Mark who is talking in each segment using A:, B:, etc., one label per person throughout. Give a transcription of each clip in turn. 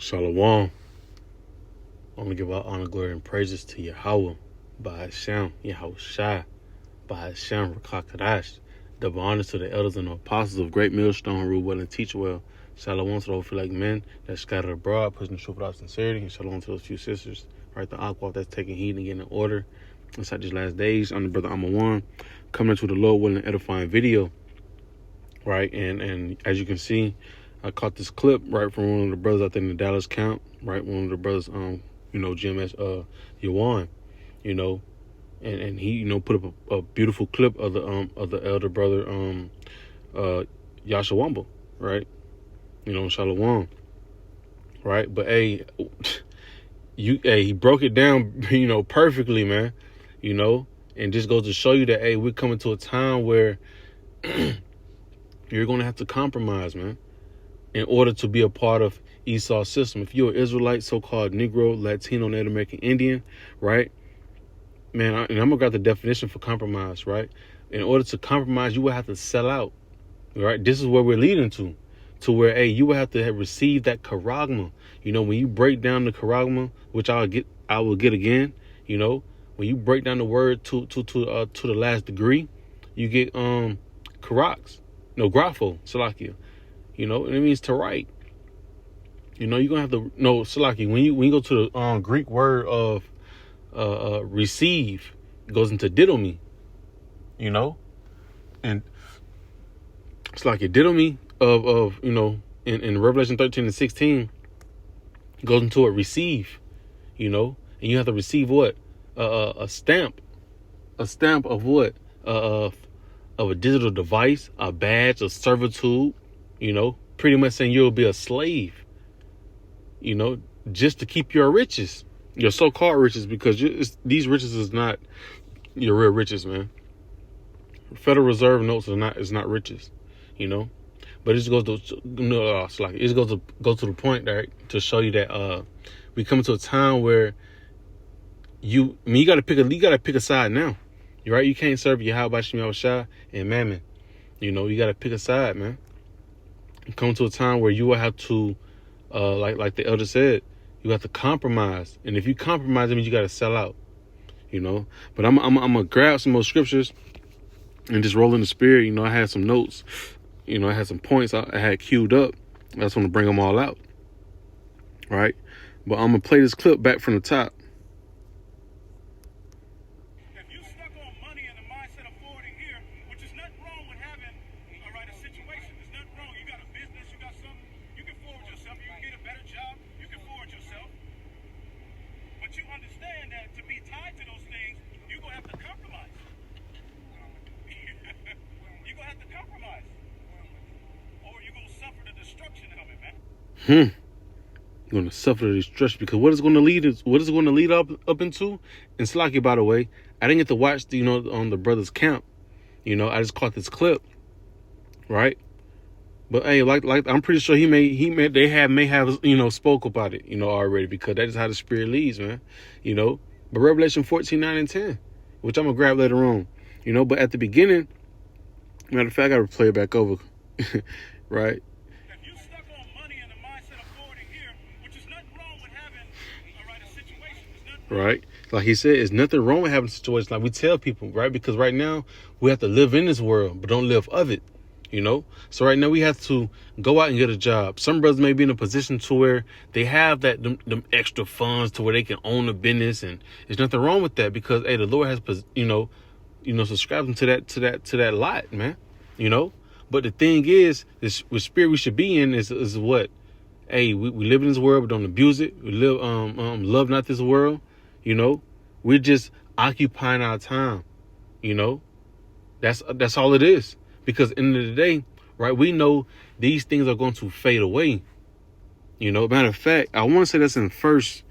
A: Shalom. I want to give all honor, glory, and praises to Yahweh, by Hashem, Yahweh Shai, by Hashem, Rakakadash. Double honors to the elders and the apostles of Great Millstone, rule well and teach well. Shalom to those who feel like men that scattered abroad, pushing the truth without sincerity. And shalom to those few sisters, right? The aqua that's taking heed and getting in order inside these last days. I'm the brother Amawan, coming into the Lord willing edifying video, right? And as you can see, I caught this clip right from one of the brothers out there in the Dallas camp, right? One of the brothers, GMS Yawan, and he, put up a beautiful clip of the elder brother, Yashawamba, right? Shalom, right? But hey, he broke it down, perfectly, man, and just goes to show you that, hey, we're coming to a time where you're going to have to compromise, man, in order to be a part of Esau's system. If you're an Israelite, so-called Negro, Latino, Native American Indian, right? Man, and I'm going to grab the definition for compromise, right? In order to compromise, you will have to sell out, right? This is where we're leading to where, hey, you will have to have received that charagma. When you break down the charagma, which I will get again, when you break down the word to the last degree, you get grapho, salakia. And it means to write. You're gonna have to Salaki, when you go to the Greek word of receive, it goes into didomi, and Salaki, didomi of in Revelation 13 and 16 goes into a receive, and you have to receive what? A stamp of what? Of a digital device, a badge of servitude, pretty much saying you'll be a slave, just to keep your riches, your so-called riches, because these riches is not your real riches, man. Federal Reserve notes is not riches, but it just goes to go to the point, right, to show you that we come to a time where you gotta pick a side now. You're right. You can't serve Yahweh Shai and Mammon. You gotta pick a side, man. Come to a time where you will have to, like the elder said, you have to compromise. And if you compromise, it means you got to sell out, But I'm gonna grab some more scriptures and just roll in the spirit. I had some notes, I had some points I had queued up. I just want to bring them all out, right? But I'm gonna play this clip back from the top. Going to suffer the destruction, because what is going to lead up into? And Slaki, by the way, I didn't get to watch on the brothers camp. I just caught this clip, right? But hey, like I'm pretty sure they may have spoke about it already, because that is how the spirit leads, man. But Revelation 14, 9 and 10, which I'm gonna grab later on, but at the beginning, matter of fact, I gotta play it back over, right? Right, like he said, it's nothing wrong with having situations like we tell people, right? Because right now we have to live in this world, but don't live of it, So right now we have to go out and get a job. Some brothers may be in a position to where they have them extra funds to where they can own a business, and there's nothing wrong with that, because hey, the Lord has subscribed them to that lot, man. But the thing is, this spirit we should be in is what? Hey, we live in this world, but don't abuse it. We live love not this world. We're just occupying our time. That's all it is. Because at the end of the day, right, we know these things are going to fade away. Matter of fact, I want to say that's in First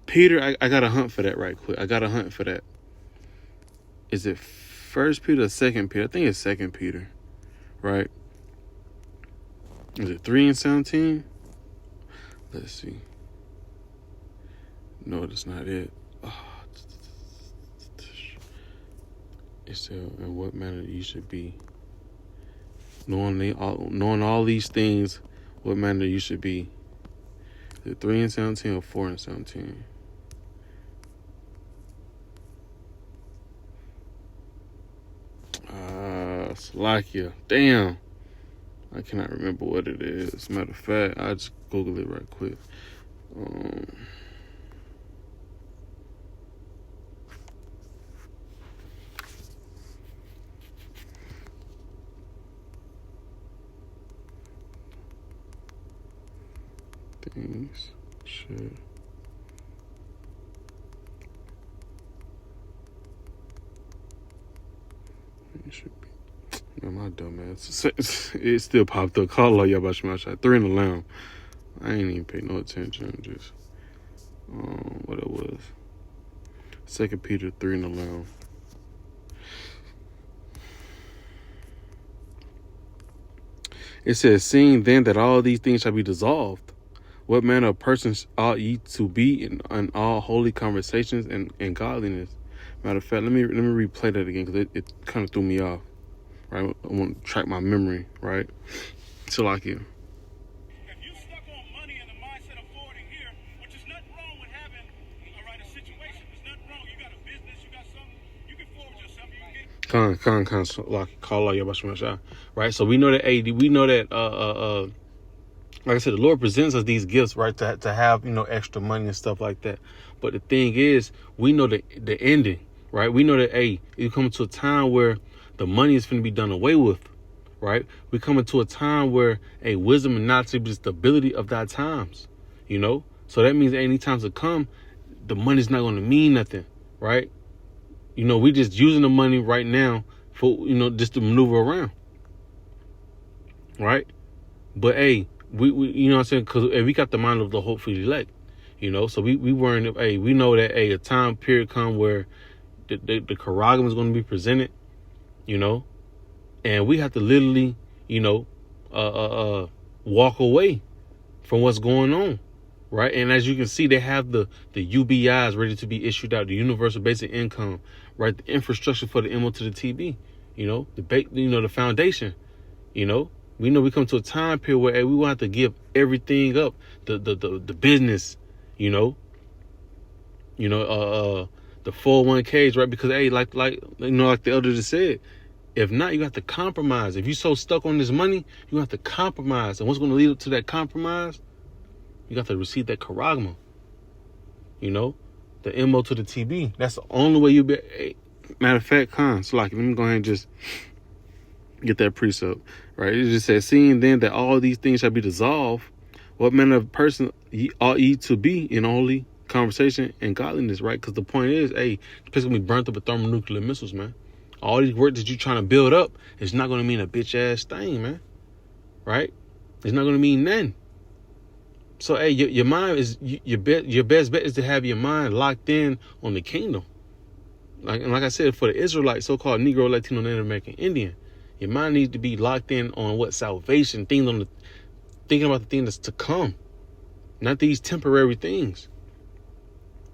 A: Peter. I got to hunt for that right quick. I got to hunt for that. Is it First Peter or Second Peter? I think it's Second Peter, right? Is it 3 and 17? Let's see. No, that's not it. It said, in what manner you should be. Knowing all these things, what manner you should be. The 3 and 17 or 4 and 17? Slovakia. Damn. I cannot remember what it is. Matter of fact, I'll just Google it right quick. Things should be. Man, my dumb ass. It still popped up. Call Allah Yabashmasha. 3 in the lamb. I ain't even pay no attention. Just what it was. 2 Peter 3 in the lamb. It says, seeing then that all these things shall be dissolved, what manner of persons ought ye to be in all holy conversations and godliness? Matter of fact, let me replay that again, because it kind of threw me off. Right, I want to track my memory. Right, so like you.
B: If you stuck on money and the mindset of forwarding here, which is nothing wrong with having a situation. There's nothing wrong. You got a business, you got something, you can forward yourself. You can
A: So like call out your shot. Right, so we know that like I said, the Lord presents us these gifts, right, to have, extra money and stuff like that. But the thing is, we know the ending, right? We know that, you come to a time where the money is going to be done away with, right? We come into a time where, wisdom and knowledge is the stability of thy times, So that means any times to come, the money's not going to mean nothing, right? We just using the money right now for, just to maneuver around, right? But, we you know what I'm saying? Because we got the mind of the hopefully elect, So we weren't, we know that, a time period come where the Quran is going to be presented, and we have to literally, walk away from what's going on, right? And as you can see, they have the UBIs ready to be issued out, the universal basic income, right? The infrastructure for the MO to the TB, the foundation, We know we come to a time period where we will have to give everything up, the business, the 401ks, right? Because like the elder just said, if not, you have to compromise. If you're so stuck on this money, you have to compromise. And what's going to lead up to that compromise? You got to receive that charagma, the MO to the TB. That's the only way you'll be. Matter of fact, so like, let me go ahead and just get that precept, right? It just says, seeing then that all these things shall be dissolved, what manner of person ought ye to be in holy conversation and godliness, right? Because the point is, it's going to be burnt up with thermonuclear missiles, man. All these work that you're trying to build up is not going to mean a bitch ass thing, man. Right? It's not going to mean nothing. So, your mind is your best bet is to have your mind locked in on the kingdom. Like I said, for the Israelites, so-called Negro, Latino, Native American, Indian, your mind needs to be locked in on what salvation, thinking about the thing that's to come, not these temporary things,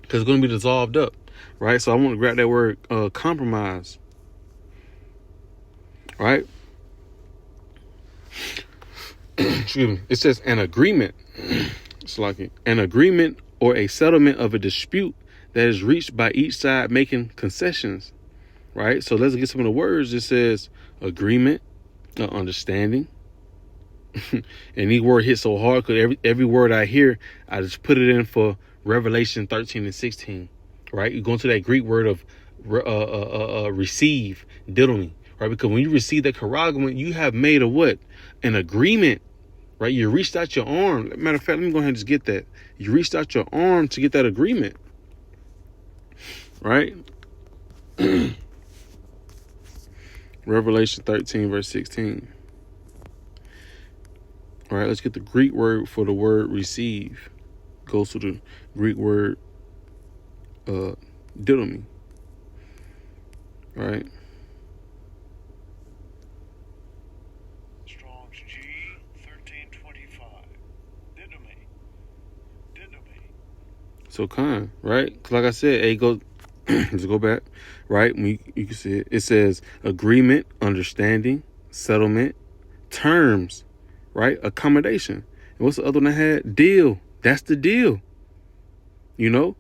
A: because it's going to be dissolved up, right? So I want to grab that word compromise. Right? Excuse me. It says an agreement. It's like an agreement or a settlement of a dispute that is reached by each side making concessions. Right? So let's get some of the words. It says agreement, understanding. And these words hit so hard because every word I hear, I just put it in for Revelation 13 and 16. Right? You go into that Greek word of receive, didomi. Right, because when you receive that charagma, you have made an agreement, right? You reached out your arm. Matter of fact, let me go ahead and just get that. You reached out your arm to get that agreement, right? Revelation 13, verse 16. All right, let's get the Greek word for the word receive. Goes to the Greek word didomi, right? So right? Because like I said, let's go back, right? You can see it. It says agreement, understanding, settlement, terms, right? Accommodation. And what's the other one I had? Deal. That's the deal. You know,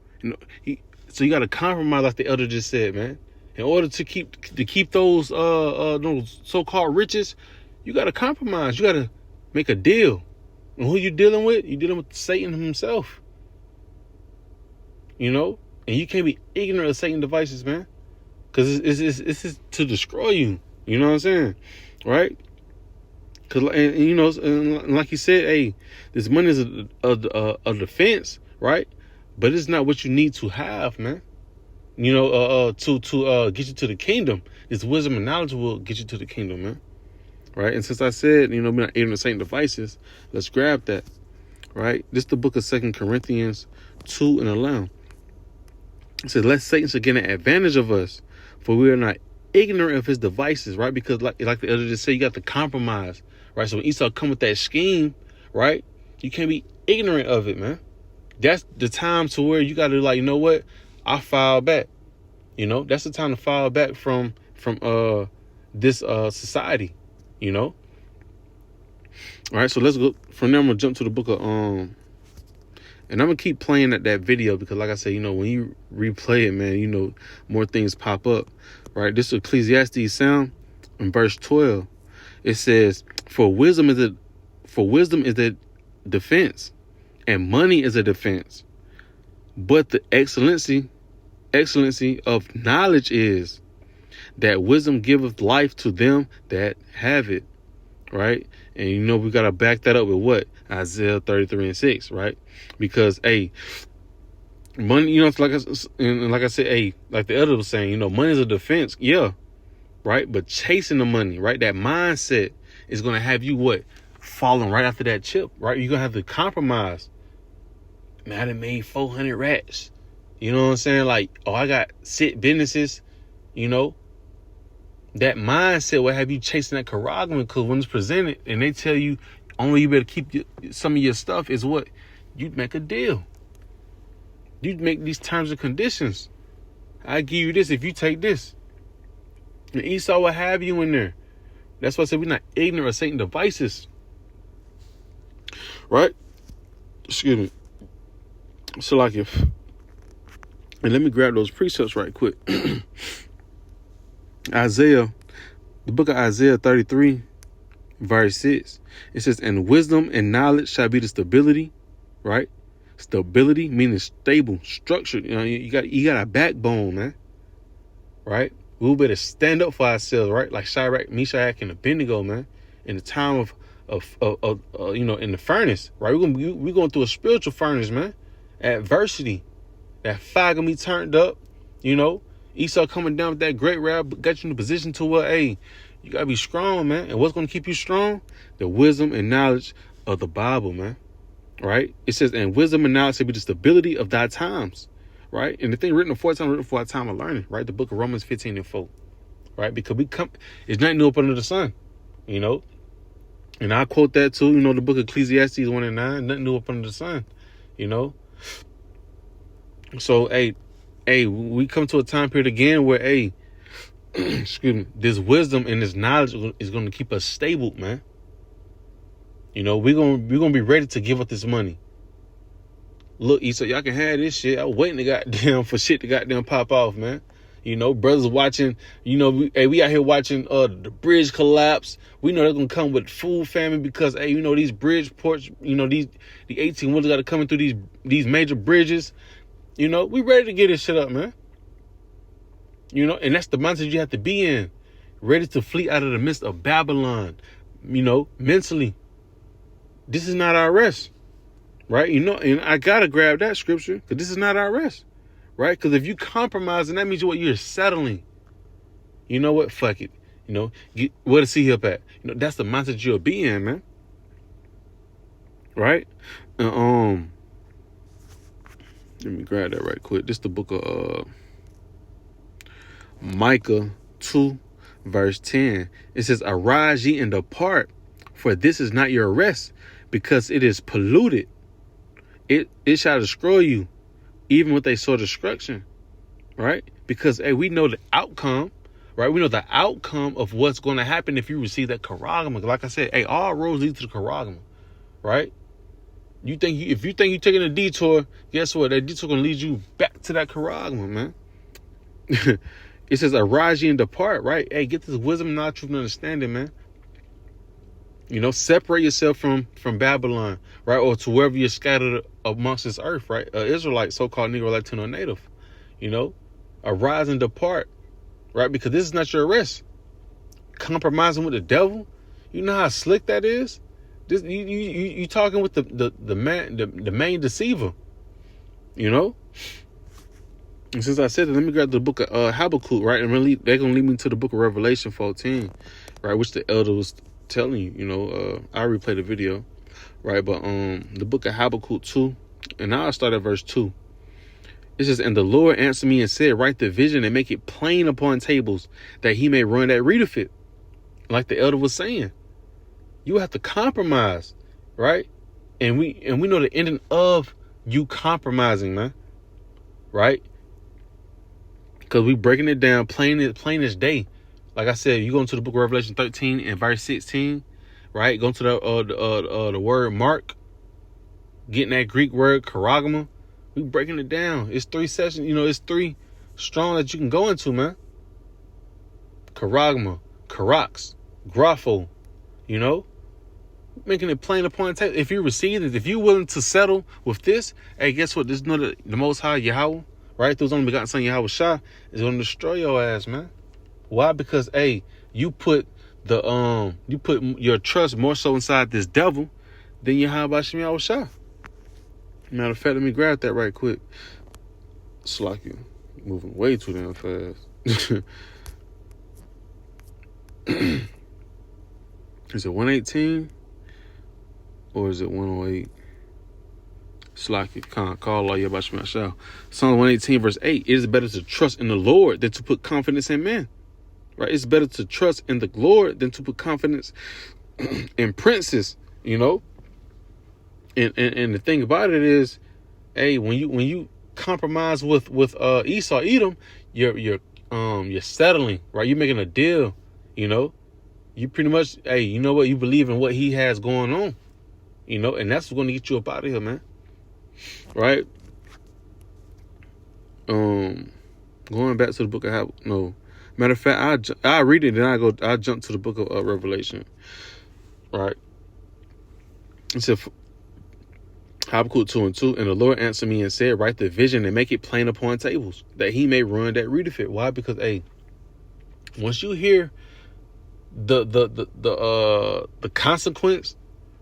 A: so you got to compromise, like the elder just said, man. In order to keep those so-called riches, you got to compromise. You got to make a deal. And who you dealing with? You dealing with Satan himself. You know, and you can't be ignorant of Satan's devices, man, because it's to destroy you. You know what I'm saying, right? And you know, and like you said, hey, this money is a defense, right? But it's not what you need to have, man. You know, to get you to the kingdom. This wisdom and knowledge will get you to the kingdom, man. Right? And since I said, you know, we're not ignorant of Satan's devices, let's grab that. Right? This is the book of 2 Corinthians 2:11. It says, "Lest Satan should get an advantage of us, for we are not ignorant of his devices," right? Because like the elder just said, you got to compromise, right? So when Esau come with that scheme, right, you can't be ignorant of it, man. That's the time to where you got to, like, you know what? I file back. You know, that's the time to file back from this society, you know. All right, so let's go from there. I'm gonna jump to the book of and I'm gonna keep playing that video because, like I said, you know, when you replay it, man, you know, more things pop up. Right? This is Ecclesiastes sound in verse 12. It says, For wisdom is a defense, and money is a defense. But the excellency of knowledge is that wisdom giveth life to them that have it. Right? And you know, we gotta back that up with what? Isaiah 33:6, right? Because money, you know, like I said, hey, like the elder was saying, you know, money is a defense, yeah, right? But chasing the money, right? That mindset is gonna have you what? Falling right after that chip, right? You're gonna have to compromise. Man, I done made 400 rats. You know what I'm saying? Like, oh, I got 6 businesses, you know. That mindset will have you chasing that charagma, because when it's presented and they tell you only you better keep some of your stuff, is what? You'd make a deal. You'd make these terms and conditions. I give you this if you take this. And Esau will have you in there. That's why I said we're not ignorant of Satan's devices. Right? Excuse me. So like and let me grab those precepts right quick. Isaiah, the book of Isaiah 33, verse 6. It says, "And wisdom and knowledge shall be the stability," right? Stability meaning stable, structured. You know, you got a backbone, man. Right? We better stand up for ourselves, right? Like Shadrach, Meshach, and Abednego, man. In the time of you know, in the furnace, right? We're going through a spiritual furnace, man. Adversity, that fire gonna be turned up, you know. Esau coming down with that great wrath got you in a position to where, hey, you gotta be strong, man. And what's gonna keep you strong? The wisdom and knowledge of the Bible, man. Right? It says, "And wisdom and knowledge shall be the stability of thy times." Right? And the thing written for a time of learning, right? The book of Romans 15:4. Right? Because it's nothing new up under the sun, you know. And I quote that too, you know, the book of Ecclesiastes 1:9, nothing new up under the sun, you know. So, hey, we come to a time period again where, hey, excuse me, this wisdom and this knowledge is going to keep us stable, man. You know, we're gonna be ready to give up this money. Look, Esau, y'all can have this shit. I was waiting for shit to goddamn pop off, man. You know, brothers watching, you know, we out here watching the bridge collapse. We know they're gonna come with food famine because, hey, you know, these bridge ports, you know, the 18 wheelers got to come through these major bridges. You know, we ready to get this shit up, man. You know, and that's the mindset you have to be in. Ready to flee out of the midst of Babylon, you know, mentally. This is not our rest, right? You know, and I got to grab that scripture because this is not our rest, right? Because if you compromise, and that means you're settling. You know what? Fuck it. You know, where to see up at? You know, that's the mindset you'll be in, man. Right? Let me grab that right quick. This is the book of Micah 2, verse 10. It says, "Arise ye and depart, for this is not your rest, because it is polluted. It shall destroy you, even with a sore destruction." Right? Because, hey, we know the outcome, right? We know the outcome of what's going to happen if you receive that charagma. Like I said, hey, all roads lead to the charagma, right? If you think you're taking a detour, guess what? That detour gonna lead you back to that charagma, man. It says, arise ye and depart, right? Hey, get this wisdom, knowledge, truth, and understanding, man. Separate yourself from Babylon, right? Or to wherever you're scattered amongst this earth, right? Israelite, so-called Negro, Latino, Native. Arise and depart, right? Because this is not your rest. Compromising with the devil, you know how slick that is. This you talking with the main deceiver, And since I said that, let me grab the book of Habakkuk, right? And really, they're gonna lead me to the book of Revelation 14, right? Which the elder was telling you. I replay the video, right? But the book of Habakkuk 2, and now I start at verse 2. It says, and the Lord answered me and said, write the vision and make it plain upon tables, that he may run that readeth it. Like the elder was saying, you have to compromise, right? And we know the ending of you compromising, man, right? Because we breaking it down plain as day. Like I said, you go into the book of Revelation 13 and verse 16, right? Go to the word mark, getting that Greek word charagma. We breaking it down. It's 3 sessions. It's 3 strong that you can go into, man. Charagma, charax, grapho, making it plain upon the table. If you receive it, if you're willing to settle with this, hey, guess what? This is the Most High Yahweh, right? Through his only begotten Son Yahweh Shah is going to destroy your ass, man. Why? Because hey, you put your trust more so inside this devil than Yahweh Shem Yahweh Shah. Matter of fact, let me grab that right quick. Slacky, moving way too damn fast. Is it 118 or is it 108? Slacky, call Allah Yahweh Shem Yahweh Shah. Psalm 118 verse 8. It is better to trust in the Lord than to put confidence in man. Right? It's better to trust in the Lord than to put confidence in princes, And the thing about it is, hey, when you compromise with Esau, Edom, you're settling, right? You're making a deal, You pretty much, hey, you know what? You believe in what he has going on, and that's what's going to get you up out of here, man. Right? Going back to the book of matter of fact, I read it, then I jump to the book of Revelation. Right? It said, Habakkuk 2:2, and the Lord answered me and said, write the vision and make it plain upon tables, that he may run that readeth it. Why? Because hey, once you hear the consequence,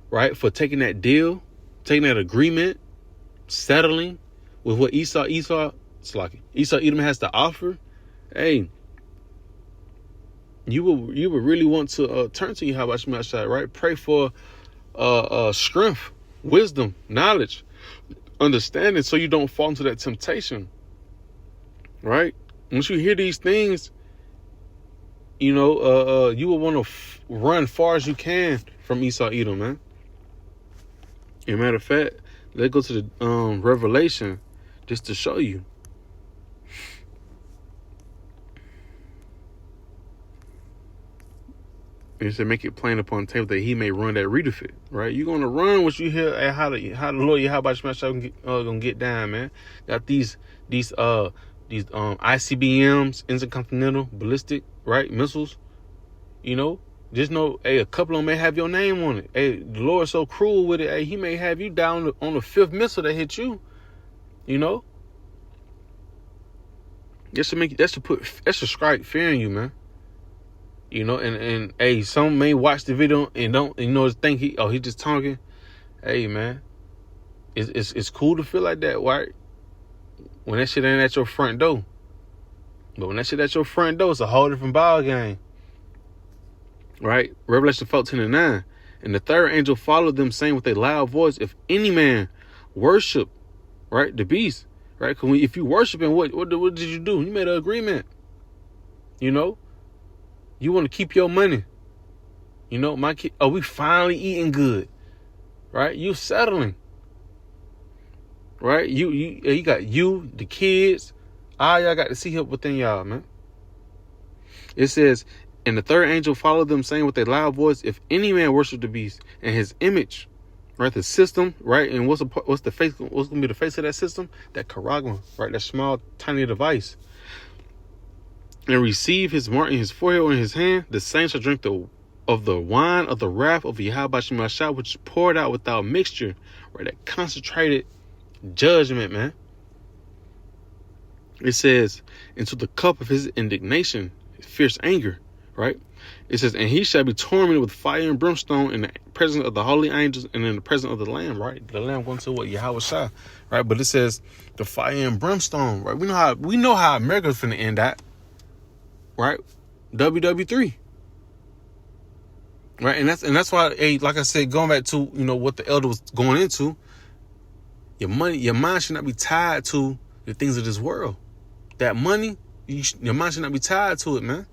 A: right, for taking that deal, taking that agreement, settling with what Esau Edom has to offer, hey, you will really want to turn to Yahweh Shem Yahweh Shah, right? Pray for strength, wisdom, knowledge, understanding, so you don't fall into that temptation, right? Once you hear these things, you will want to run far as you can from Esau Edom, man. As a matter of fact, let's go to the Revelation just to show you. It said, make it plain upon the table that he may run that readeth it, right? You're going to run what you hear at how the Lord Yahweh Shem gonna get down, man. Got these ICBMs, intercontinental ballistic, right, missiles, just know, hey, a couple of them may have your name on it. Hey, the Lord's so cruel with it. Hey, he may have you down on the 5th missile that hit you, that should strike fear in you, man. And hey, some may watch the video and don't, think he just talking. Hey, man, it's cool to feel like that, right? When that shit ain't at your front door. But when that shit at your front door, it's a whole different ball game. Right? Revelation 14:9. And the third angel followed them, saying with a loud voice, if any man worship, right, the beast, right? Because if you worship him, what did you do? You made an agreement. You want to keep your money. My kid, we finally eating good. Right? You settling. Right? You got the kids. All y'all got to see help within y'all, man. It says, and the third angel followed them, saying with a loud voice, if any man worship the beast and his image, right? The system, right? And what's the face? What's gonna be the face of that system? That charagma, right? That small, tiny device. And receive his mark in his forehead or in his hand. The same shall drink of the wine of the wrath of Yahweh Shemashah, which is poured out without mixture, right? That concentrated judgment, man. It says, into the cup of his indignation, his fierce anger, right? It says, and he shall be tormented with fire and brimstone in the presence of the holy angels and in the presence of the Lamb, right? The Lamb going to what? Yahweh Shah, right? But it says the fire and brimstone, right? We know how America's finna end that, right? WW3, right? And that's why, hey, like I said, going back to what the elder was going into, your mind should not be tied to the things of this world. That money, your mind should not be tied to it, man.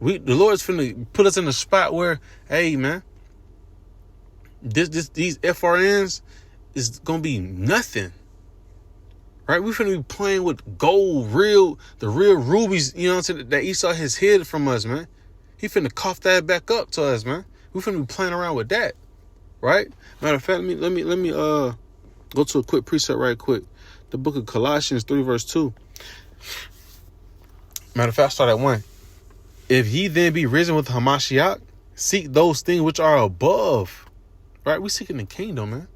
A: The Lord's finna put us in a spot where, hey, man, these FRNs is gonna be nothing, right? We finna be playing with gold, the real rubies, you know what I'm saying, that Esau has hid from us, man. He finna cough that back up to us, man. We finna be playing around with that, right? Matter of fact, let me go to a quick precept right quick. The book of Colossians 3 verse 2. Matter of fact, start at 1. If ye then be risen with Hamashiach, seek those things which are above. Right? We seeking the kingdom, man.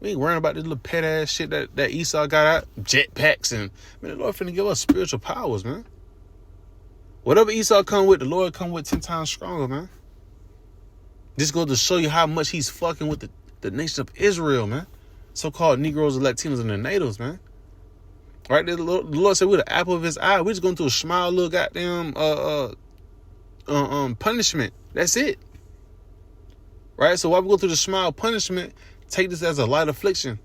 A: We ain't worrying about this little pet ass shit that Esau got out. Jetpacks and, man, the Lord finna give us spiritual powers, man. Whatever Esau come with, the Lord come with 10 times stronger, man. This goes to show you how much he's fucking with the nation of Israel, man. So-called Negroes and Latinos and the natives, man. Right? The Lord said we're the apple of his eye. We're just going through a small little goddamn punishment. That's it. Right? So while we go through the small punishment, take this as a light affliction,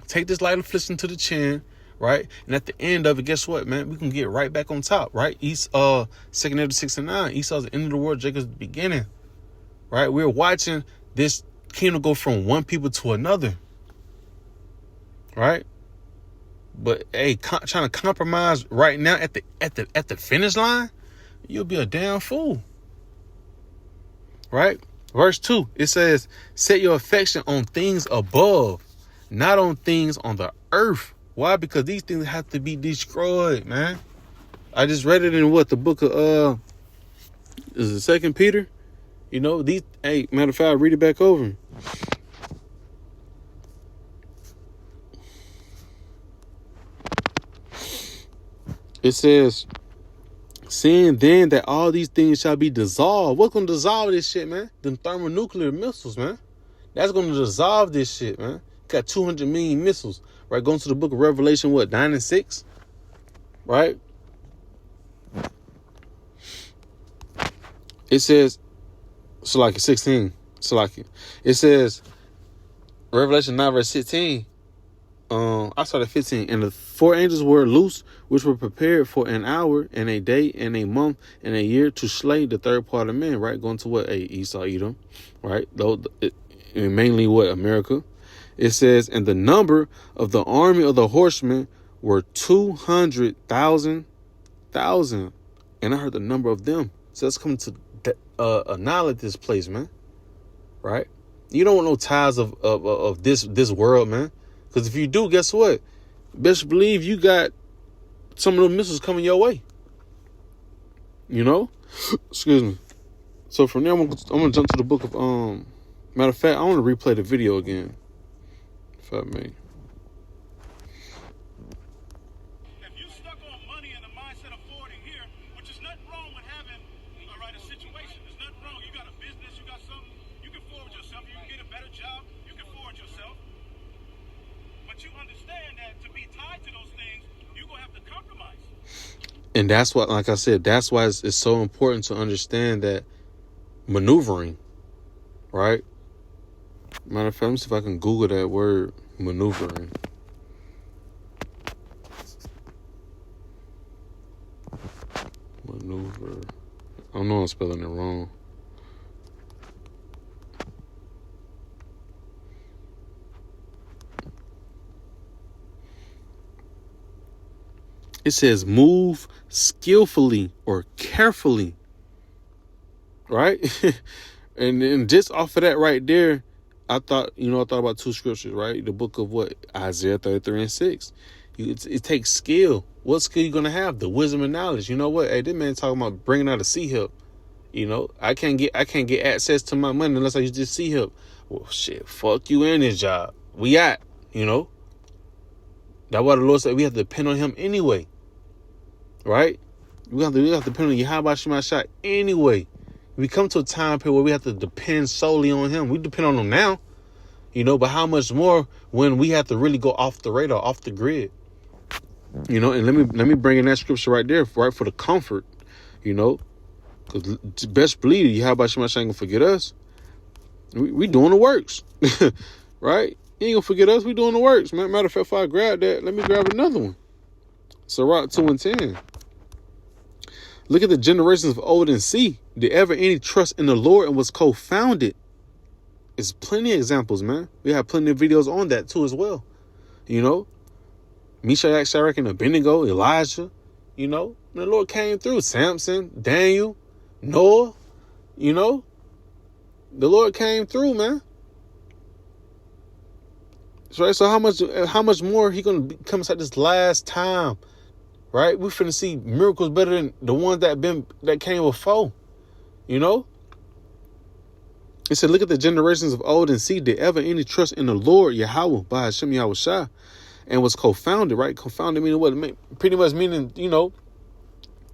A: Take this light affliction to the chin, right? And at the end of it, guess what, man? We can get right back on top, right? Second Ezra 6 and 9. Esau's the end of the world, Jacob's the beginning. Right? We're watching this kingdom go from one people to another. Right? But hey, trying to compromise right now at the finish line, you'll be a damn fool. Right? Verse 2, it says, set your affection on things above, not on things on the earth. Why? Because these things have to be destroyed, man. I just read it in the book of is it 2 Peter? Matter of fact, I'll read it back over. It says, seeing then that all these things shall be dissolved. What's going to dissolve this shit, man? Them thermonuclear missiles, man. That's going to dissolve this shit, man. Got 200 million missiles, right? Going to the book of Revelation, 9 and 6, right? It says, Salaki 16, Salaki. It says, Revelation 9 verse 16. I started 15. And the 4 angels were loose, which were prepared for an hour and a day and a month and a year to slay the third part of men, right? Going to what? Esau, Edom, right? And mainly what? America. It says, and the number of the army of the horsemen were 200,000. And I heard the number of them. So that's coming to annihilate this place, man. Right? You don't want no ties of this world, man. Because if you do, guess what? Best believe you got some of those missiles coming your way. Excuse me. So from there, I'm gonna jump to the book of matter of fact, I want to replay the video again, if I may.
B: If you stuck on money and the mindset of forwarding here, which is nothing wrong with having a situation. There's nothing wrong. You got a business, you got something, you can forward yourself, you can get a better job, you can forward yourself. But you understand that to be tied to those things, you're going to have to compromise.
A: And that's why, like I said, that's why it's so important to understand that maneuvering, right? Matter of fact, let me see if I can Google that word, maneuvering. Maneuver. I know I'm spelling it wrong. It says move skillfully or carefully, right? And then just off of that right there, I thought about two scriptures, right? The book of what? Isaiah 33:6. It takes skill. What skill you going to have? The wisdom and knowledge. You know what? Hey, this man talking about bringing out a sea help. I can't get access to my money unless I use this sea help. Well, shit, fuck you in this job. We at, That's why the Lord said we have to depend on him anyway. Right? We have to depend on Yahweh Shemashah anyway. We come to a time period where we have to depend solely on him. We depend on him now, but how much more when we have to really go off the radar, off the grid. And let me bring in that scripture right there, right, for the comfort, because best believe Yahweh Shemashah ain't gonna forget us. We doing the works, right? He ain't gonna forget us. We doing the works. Matter of fact, if I grab that, let me grab another one. Sirach 2:10. Look at the generations of old and see, did ever any trust in the Lord and was co-founded? There's plenty of examples, man. We have plenty of videos on that too as well. Meshach, Shadrach, and Abednego, Elijah, the Lord came through. Samson, Daniel, Noah, the Lord came through, man. So how much more he gonna come at this last time? Right? We finna see miracles better than the ones that came before. It said, look at the generations of old and see, did ever any trust in the Lord Yahweh by Hashem Yahushua and was co-founded, right? Co-founded meaning what? Pretty much meaning,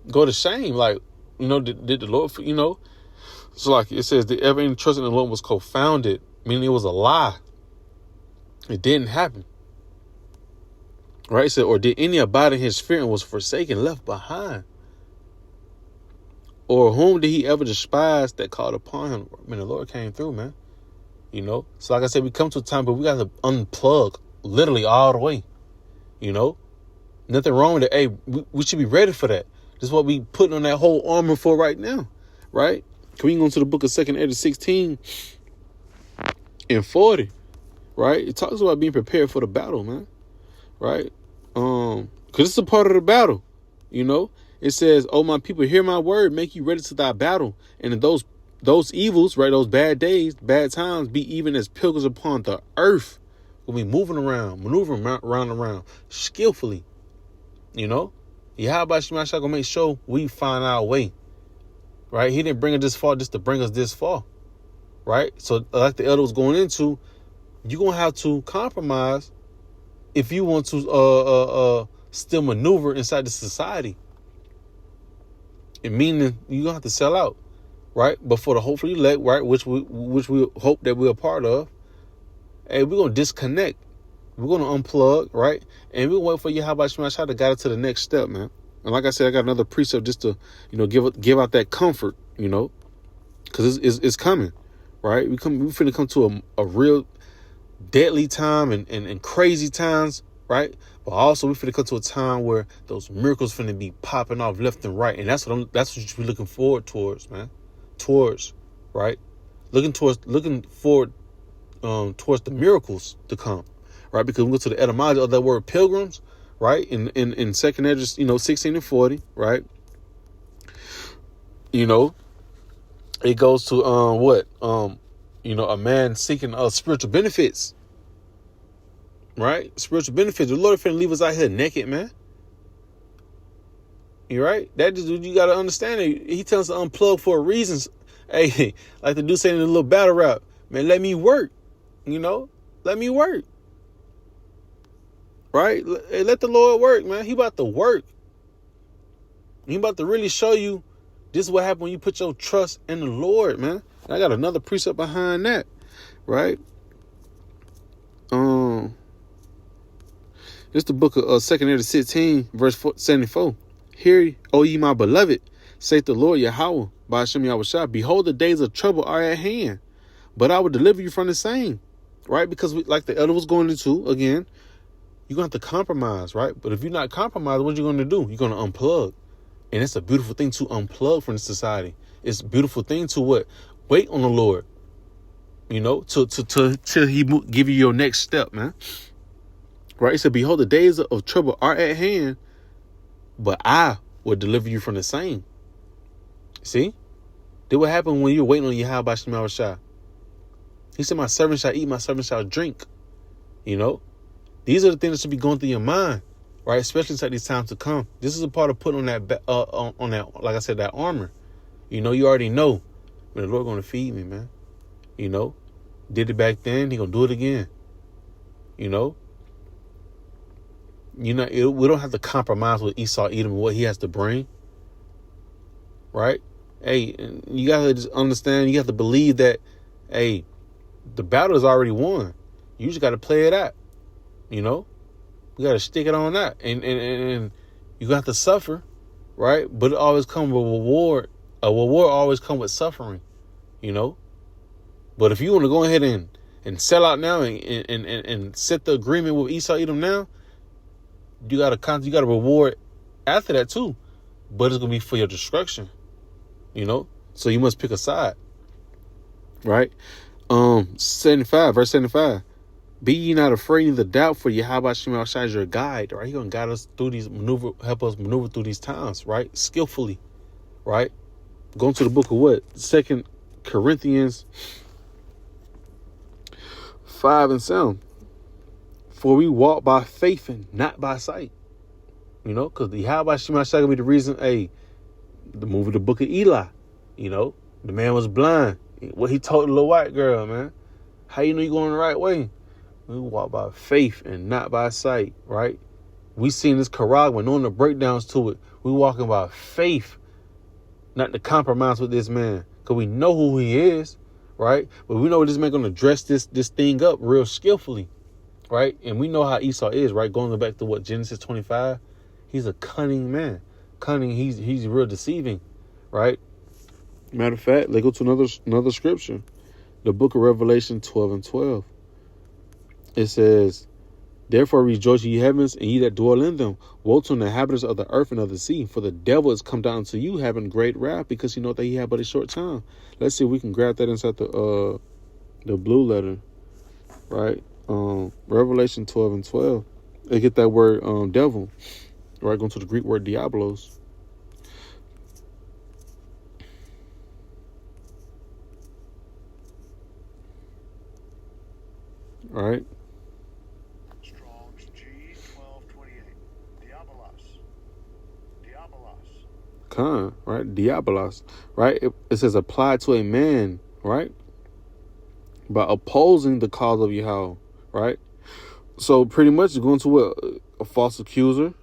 A: go to shame. Like, did the Lord, So like it says, did ever any trust in the Lord was co-founded, meaning it was a lie. It didn't happen. Right? It said, or did any abide in his fear and was forsaken, left behind? Or whom did he ever despise that called upon him? The Lord came through, man. So like I said, we come to a time, but we got to unplug literally all the way. Nothing wrong with it. Hey, we should be ready for that. This is what we putting on that whole armor for right now. Right? Can we go into the book of 2 Ezra 16 and 40? Right? It talks about being prepared for the battle, man. Right? Because it's a part of the battle. It says, oh, my people, hear my word, make you ready to thy battle. And in those evils, right, those bad days, bad times, be even as pilgrims upon the earth. We'll be moving around, maneuvering around, skillfully. Yahweh Shemashah gonna make sure we find our way. Right? He didn't bring us this far just to bring us this far. Right? So like the elder was going into, you're gonna have to compromise if you want to still maneuver inside the society. It meaning you're gonna have to sell out, right? But for the hopefully elect, right, which we hope that we're a part of, hey, we're gonna disconnect. We're gonna unplug, right? And we're gonna wait for Yahweh Shemashah to guide us to the next step, man. And like I said, I got another precept just to, give out that comfort, because it's coming, right? We finna come to a real deadly time and crazy times, right? But also we finna come to a time where those miracles finna be popping off left and right, and that's what you should be looking forward towards, man. Right? Looking forward towards the miracles to come, right? Because we go to the etymology of that word pilgrims, right? In 2 Ezra, 16 and 40, right? It goes to a man seeking spiritual benefits. Right? Spiritual benefits. The Lord finna leave us out here naked, man. You right? That just you gotta understand it. He tells us to unplug for reasons. Hey, like the dude saying in the little battle rap, man, let me work. Let me work. Right? Let the Lord work, man. He about to work. He about to really show you this is what happens when you put your trust in the Lord, man. And I got another precept behind that. Right? This is the book of 2 Ezra 16, verse 74. Hear, O ye my beloved, saith the Lord Yahweh, by Hashem Yahushua, behold, the days of trouble are at hand, but I will deliver you from the same. Right? Because like the elder was going into, again, you're going to have to compromise, right? But if you're not compromised, what you're going to do? You're going to unplug. And it's a beautiful thing to unplug from the society. It's a beautiful thing to what? Wait on the Lord. Till he give you your next step, man. Right? It said, behold, the days of trouble are at hand, but I will deliver you from the same. See? Did what happened when you're waiting on Yahweh Shema Shah? He said, my servant shall eat, my servant shall drink. You know? These are the things that should be going through your mind, right? Especially inside these times to come. This is a part of putting on that, on that, like I said, that armor. You know, you already know, man, the Lord going to feed me, man. You know? Did it back then, he going to do it again. You know? We don't have to compromise with Esau Edom and what he has to bring. Right? Hey, you got to just understand, you have to believe that, hey, the battle is already won. You just got to play it out. You know? You got to stick it on that. And you got to suffer, right? But it always comes with reward. A reward always comes with suffering, you know? But if you want to go ahead and sell out now and set the agreement with Esau Edom now, you got a reward after that too. But it's going to be for your destruction, you know? So you must pick a side, right? 75, verse 75. Be ye not afraid neither doubt, for Yahweh Shema Shai is your guide, right? He's going to guide us through these help us maneuver through these times, right? Skillfully, right? Going to the book of what? 2 Corinthians 5 and 7. For we walk by faith and not by sight. You know, because the Yahweh Shema Shai will be the reason, the movie, the book of Eli, you know, the man was blind. What he told the little white girl, man. How you know you're going the right way? We walk by faith and not by sight, right? We seen this Karagma, knowing the breakdowns to it. We walking by faith, not to compromise with this man. Because we know who he is, right? But we know this man going to dress this thing up real skillfully, right? And we know how Esau is, right? Going back to what, Genesis 25? He's a cunning man. Cunning, he's real deceiving, right? Matter of fact, let's go to another scripture. The book of Revelation 12 and 12. It says, therefore rejoice, ye heavens, and ye that dwell in them. Woe to the inhabitants of the earth and of the sea, for the devil is come down to you, having great wrath, because you know that he had but a short time. Let's see if we can grab that inside the blue letter, right? Revelation 12 and 12. They get that word devil, right? Going to the Greek word diabolos. All right.
B: Strong's G1228. Diabolos.
A: Right? Diabolos, right? It says apply to a man, right? By opposing the cause of Yahweh, right? So pretty much it's going to a false accuser,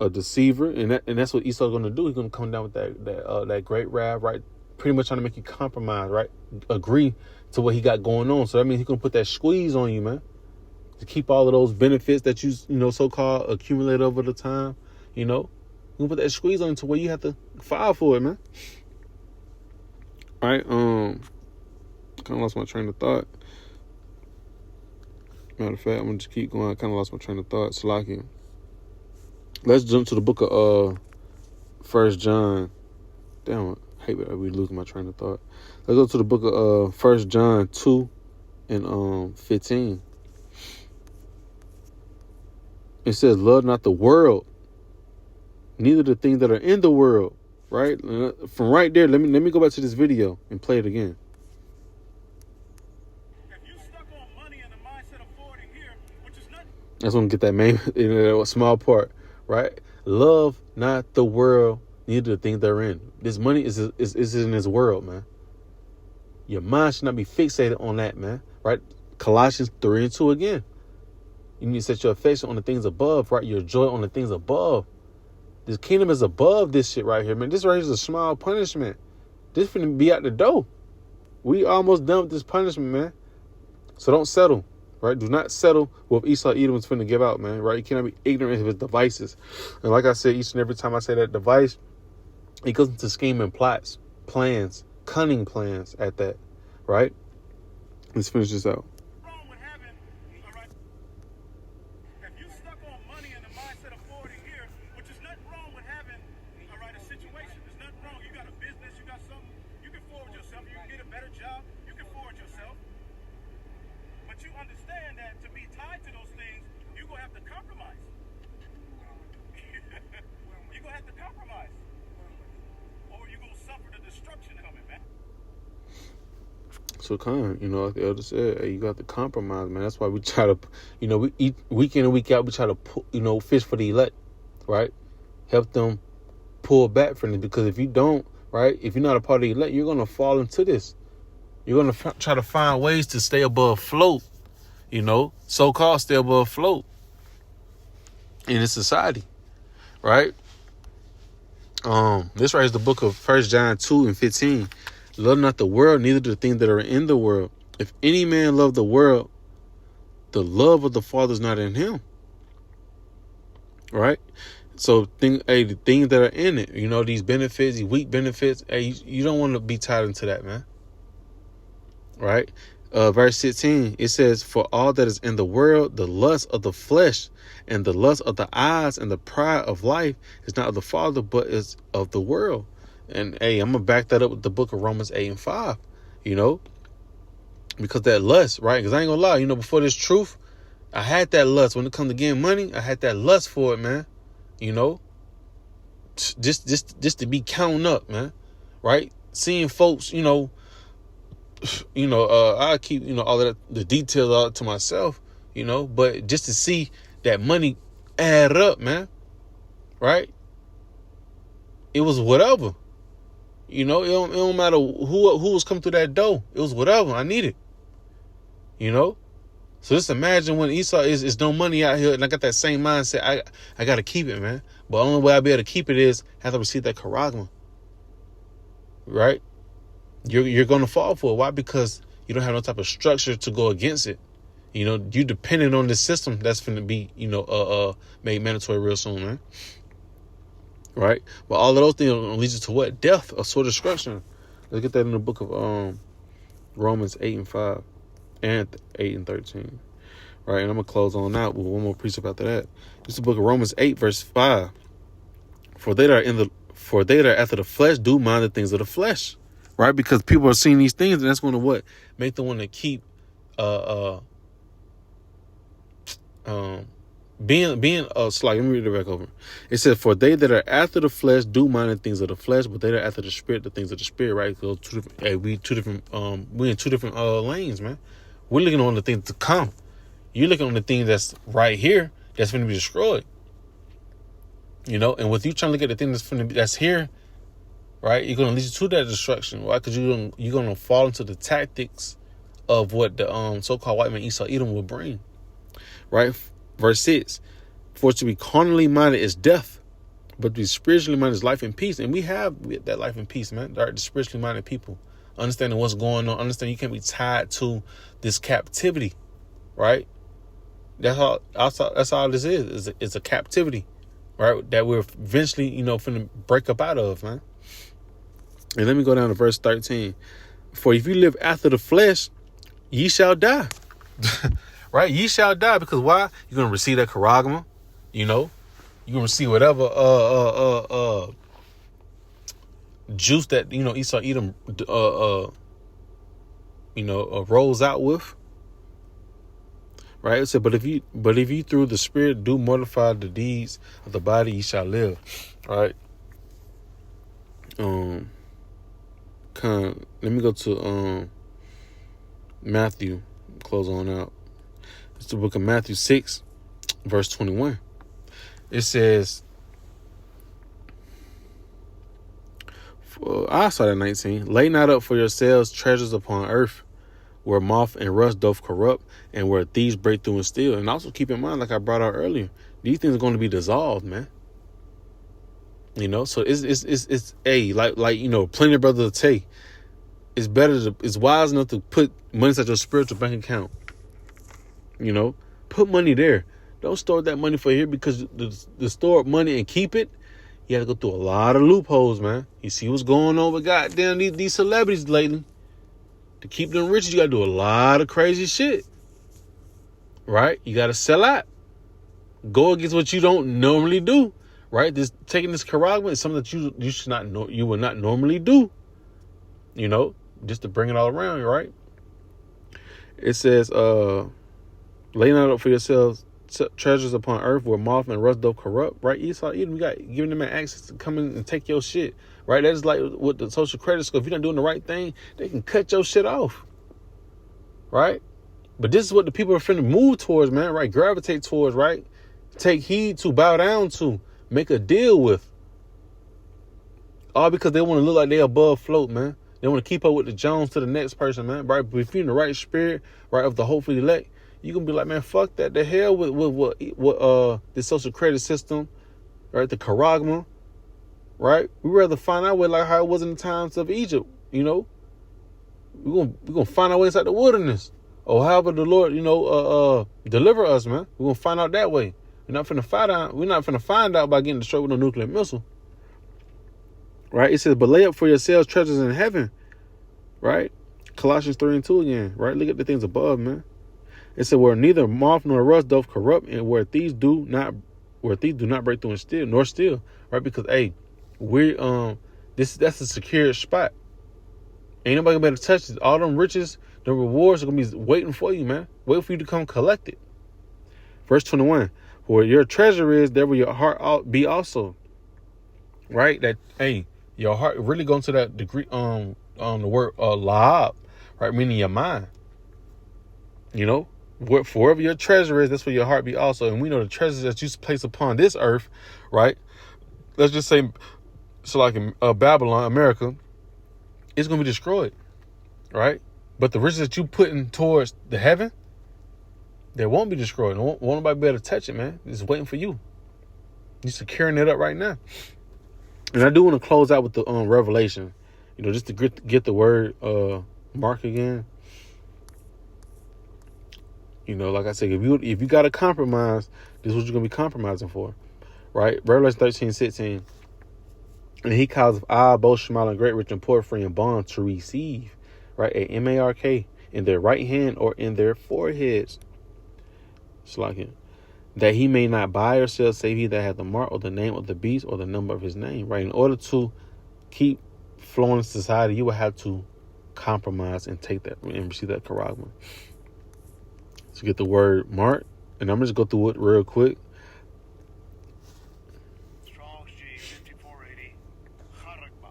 A: a deceiver, and that's what Esau's going to do. He's going to come down with that great wrath, right? Pretty much trying to make you compromise, right? Agree to what he got going on. So that means he's going to put that squeeze on you, man, to keep all of those benefits that you know, so-called accumulate over the time, you know. You can put that squeeze on to where you have to file for it, man. All right, kind of lost my train of thought. Matter of fact, I'm gonna just keep going. I kind of lost my train of thought. Salaki. Let's jump to the book of 1 John. Damn, I hate it. I be losing my train of thought. Let's go to the book of 1 John 2 and 15. It says, love not the world, neither the things that are in the world. Right? From right there, let me go back to this video and play it again.
B: If you stuck on money and the mindset of forwarding here, which is not.
A: I just want to get that main, small part, right? Love not the world, neither the things they're in. This money is in this world, man. Your mind should not be fixated on that, man. Right? Colossians 3 and 2 again. You need to set your affection on the things above, right? Your joy on the things above. This kingdom is above this shit right here, man. This right here is a small punishment. This finna be out the door. We almost done with this punishment, man. So don't settle, right? Do not settle with Esau Edom's finna give out, man, right? You cannot be ignorant of his devices. And like I said, each and every time I say that device, it goes into scheming plots, plans, cunning plans at that, right? Let's finish this out.
B: Wrong with having, all right. If you stuck on money and the mindset of forwarding here, which is nothing wrong with having, all right, a situation. There's nothing wrong. You got a business, you got something, you can forward yourself, you can get a better job, you can forward yourself. But you understand that to be tied to those things, you're going to have to compromise. You're going to have to compromise. Or you're going to suffer the destruction coming, man.
A: to come. You know, like the elder said, hey, you got to compromise, man. That's why we try to, you know, we eat week in and week out. We try to, you know, fish for the elect, right? Help them pull back from it, because if you don't, right, if you're not a part of the elect, you're gonna fall into this. You're gonna try to find ways to stay above float. You know, so-called stay above float in this society, right? This right is the book of 1 John 2:15. Love not the world, neither the things that are in the world. If any man love the world, the love of the Father is not in him. Right? So the things that are in it, you know, these benefits, these weak benefits, hey, you don't want to be tied into that, man. Right? Verse 16, it says, for all that is in the world, the lust of the flesh and the lust of the eyes and the pride of life is not of the Father, but is of the world. And hey, I'm going to back that up with the book of Romans 8:5, you know, because that lust, right? Because I ain't going to lie, you know, before this truth, I had that lust. When it comes to getting money, I had that lust for it, man. You know, just to be counting up, man. Right? Seeing folks, I keep, all of that, the details all to myself, but just to see that money add up, man. Right? It was whatever. It don't matter who was coming through that door. It was whatever I needed. So just imagine when Esau is no money out here, and I got that same mindset. I got to keep it, man. But the only way I'll be able to keep it is have to receive that charagma. Right? You're going to fall for it. Why? Because you don't have no type of structure to go against it. You dependent on this system that's going to be, made mandatory real soon, man. Right? But all of those things lead you to what? Death, a sort of destruction. Let's get that in the book of Romans 8:5 and 8:13. Right? And I'm going to close on that with one more precept after that. This is the book of Romans 8:5. For they that are after the flesh do mind the things of the flesh. Right? Because people are seeing these things, and that's going to what? Make them want to keep being let me read it back over. It says, for they that are after the flesh do mind the things of the flesh, but they that are after the spirit, the things of the spirit, right? So we in two different lanes, man. We're looking on the things to come. You're looking on the thing that's right here that's going to be destroyed. And with you trying to look at the thing that's here, right, you're going to lead you to that destruction. Why? Because you're going to fall into the tactics of what the so-called white man Esau Edom will bring. Right? Verse 6, for to be carnally minded is death, but to be spiritually minded is life and peace. And we have that life and peace, man. The spiritually minded people, understanding what's going on, understanding you can't be tied to this captivity, right? That's all this is. It's a captivity, right? That we're eventually, finna break up out of, man. And let me go down to verse 13. For if you live after the flesh, ye shall die. Right? Ye shall die, because why? You're going to receive that charagma, you're going to receive whatever juice that, Esau Edom rolls out with. Right? It said, but if you through the spirit do mortify the deeds of the body, ye shall live. Right? Let me go to Matthew, close on out. It's the book of Matthew 6, verse 21. It says, I start at 19. Lay not up for yourselves treasures upon earth, where moth and rust doth corrupt, and where thieves break through and steal. And also keep in mind, like I brought out earlier, these things are going to be dissolved, man. So it's plenty of brothers to take. It's wise enough to put money inside your spiritual bank account. Put money there. Don't store that money for here, because the store money and keep it, you have to go through a lot of loopholes, man. You see what's going on with goddamn these celebrities lately. To keep them rich, you got to do a lot of crazy shit. Right? You got to sell out. Go against what you don't normally do. Right? Taking this charagma is something that you should not know, you would not normally do. Just to bring it all around, right? It says, lay not up for yourselves treasures upon earth, where moth and rust doth corrupt. Right? Esau Edom, you got giving them access to come in and take your shit. Right? That is like with the social credit score. If you're not doing the right thing, they can cut your shit off. right? But this is what the people are finna move towards, man, right? Gravitate towards, right? Take heed to, bow down to, make a deal with. All because they want to look like they above float, man. They want to keep up with the Jones to the next person, man, right? But if you're in the right spirit, right, of the hopefully elect, you can be like, man, fuck that. The hell with what the social credit system, right? The charagma, right? We rather find our way like how it was in the times of Egypt, you know? We're gonna find our way inside the wilderness. Or however the Lord, deliver us, man. We're gonna find out that way. We're not finna find out by getting destroyed with a nuclear missile. Right? It says, but lay up for yourselves treasures in heaven. Right? Colossians 3:2 again. Right? Look at the things above, man. It said, where neither moth nor rust doth corrupt, and where thieves do not break through and steal, nor steal. Right? Because that's a secure spot. Ain't nobody gonna be able to touch it. All them riches, the rewards are gonna be waiting for you, man. Wait for you to come collect it. Verse 21. Where your treasure is, there will your heart be also. Right? That your heart really going to that degree on the word lahab, right? Meaning your mind. You know? Wherever your treasure is, that's where your heart be also. And we know the treasures that you place upon this earth, right? Let's just say, so like in Babylon, America, it's going to be destroyed, right? But the riches that you putting towards the heaven, they won't be destroyed. Won't nobody be able to touch it, man. It's waiting for you. You're securing it up right now. And I do want to close out with the Revelation, just to get the word Mark again. Like I said, if you got to compromise, this is what you're going to be compromising for, right? Revelation 13:16. And he causeth all, both small and great, rich and poor, free and bond, to receive, right, a mark in their right hand or in their foreheads. It's like it. That he may not buy or sell, save he that hath the mark or the name of the beast or the number of his name, right? In order to keep flowing in society, you will have to compromise and take that and receive that charagma. So get the word mark, and I'm just go through it real quick.
B: Strong's G 5480. Charagma.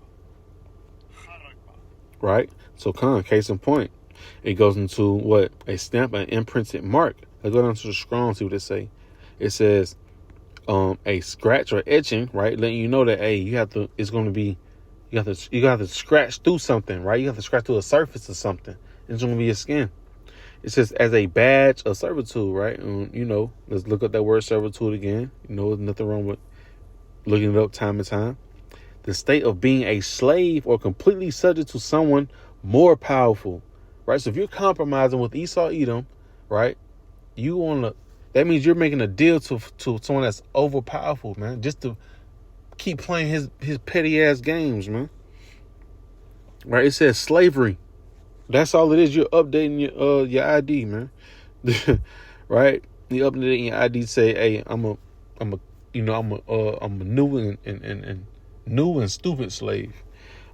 A: Right? So case in point. It goes into what? A stamp, an imprinted mark. Let's go down to the Strong's, see what it say. It says a scratch or etching, right? Letting you know that you have to scratch through something, right? You have to scratch through a surface of something. It's gonna be your skin. It says as a badge of servitude, right? And let's look up that word servitude again. There's nothing wrong with looking it up time and time. The state of being a slave or completely subject to someone more powerful, right? So if you're compromising with Esau Edom, right? That means you're making a deal to someone that's overpowerful, man, just to keep playing his petty ass games, man. Right? It says slavery. That's all it is. You're updating your ID, man. Right? You're updating your ID. Say, hey, I'm a new and stupid slave.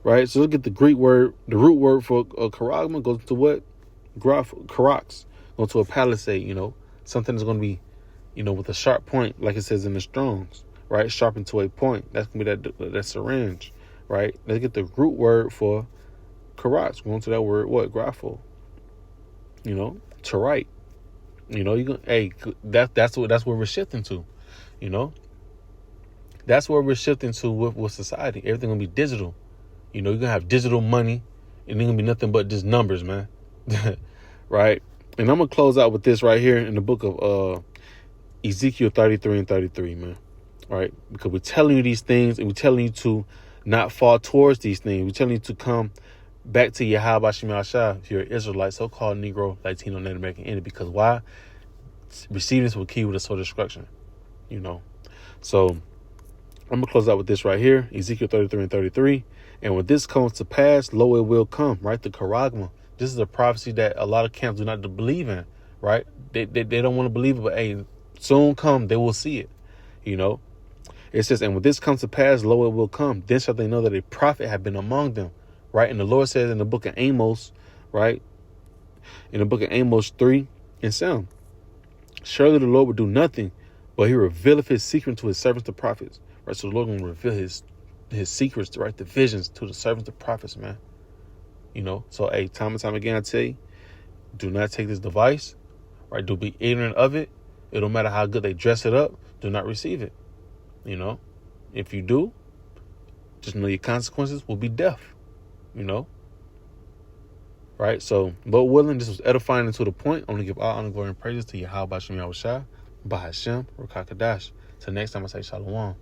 A: Right? So look at the Greek word, the root word for charagma goes to what? Karax. Go to a palisade, something that's going to be, with a sharp point, like it says in the Strong's, right? Sharpened to a point. That's going to be that syringe, right? Let's get the root word for karax. Going to that word, what? Grapho. To write. That's where we're shifting to, That's where we're shifting to with society. Everything going to be digital. You're going to have digital money, and it's going to be nothing but just numbers, man. Right? And I'm going to close out with this right here in the book of Ezekiel 33 and 33, man. All right? Because we're telling you these things, and we're telling you to not fall towards these things. We're telling you to come back to Yahweh Shem Yahshua if you're an Israelite, so-called Negro, Latino, Native American Indian. Because why? Receiving this will kill with a sword of destruction. So I'm going to close out with this right here, Ezekiel 33 and 33. And when this comes to pass, lo, it will come, right? The charagma. This is a prophecy that a lot of camps do not believe in, right? They don't want to believe it, but soon come, they will see it, It says, and when this comes to pass, lo, it will come. Then shall they know that a prophet have been among them, right? And the Lord says in the book of Amos, right? In the book of Amos 3 and 7, surely the Lord will do nothing, but he revealeth his secret to his servants, the prophets, right? So the Lord will reveal his secrets, right? The visions to the servants, the prophets, man. So, time and time again, I tell you, Do not take this device, right? Do be ignorant of it. It don't matter how good they dress it up. Do not receive it. You know, if you do, just know your consequences will be death. You know, right? So, but willing, this was edifying and to the point. I want to give all honor, glory, and praises to Yahweh Bashem Yahushua, Bahashem, Rakakadash. Till next time, I say Shalom.